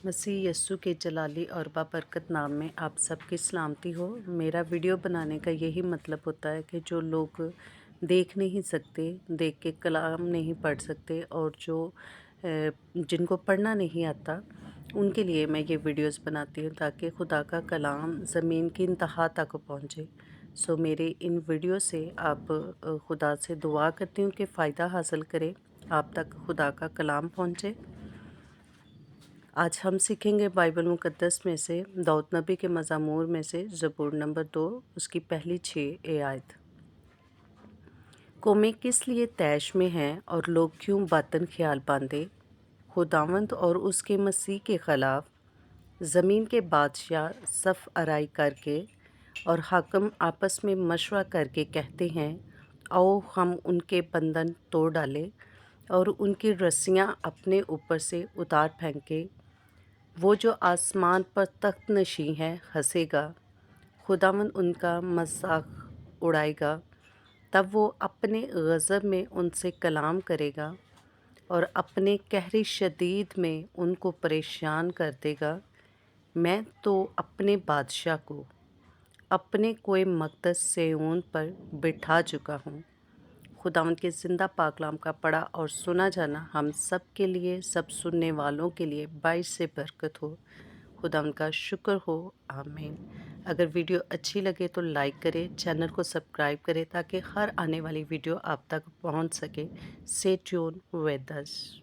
मसीह यस्सु के जलाली और बाबरकत नाम में आप सबकी सलामती हो। मेरा वीडियो बनाने का यही मतलब होता है कि जो लोग देख नहीं सकते, देख के कलाम नहीं पढ़ सकते और जिनको पढ़ना नहीं आता, उनके लिए मैं ये वीडियोस बनाती हूँ ताकि खुदा का कलाम ज़मीन की इंतहा तक पहुँचे। सो मेरे इन वीडियो से आप खुदा से दुआ करती हूँ कि फ़ायदा हासिल करें, आप तक खुदा का कलाम पहुँचे। आज हम सीखेंगे बाइबल मुक़द्दस में से दाऊद नबी के मज़ामूर में से ज़बूर नंबर 2 उसकी पहली 6 आयत। कौमें किस लिए तैश में हैं और लोग क्यों बातन ख्याल बांधे। खुदावंद और उसके मसीह के ख़िलाफ़ ज़मीन के बादशाह सफ़ आराई करके और हाकिम आपस में मशवरा करके कहते हैं, आओ हम उनके बंधन तोड़ डालें और उनकी रस्सियाँ अपने ऊपर से उतार फेंकें। वो जो आसमान पर तख्त नशीं है हंसेगा, खुदावंद उनका मजाक उड़ाएगा। तब वो अपने गज़ब में उनसे कलाम करेगा और अपने कहरी शदीद में उनको परेशान कर देगा। मैं तो अपने बादशाह को अपने कोई मक़दस सिय्योन पर बिठा चुका हूँ। खुदावंद के ज़िंदा पाक कलाम का पढ़ा और सुना जाना हम सब के लिए, सब सुनने वालों के लिए बाइस से बरकत हो। खुदावंद का शुक्र हो। आमीन। अगर वीडियो अच्छी लगे तो लाइक करें, चैनल को सब्सक्राइब करें ताकि हर आने वाली वीडियो आप तक पहुंच सके। Stay tuned with us.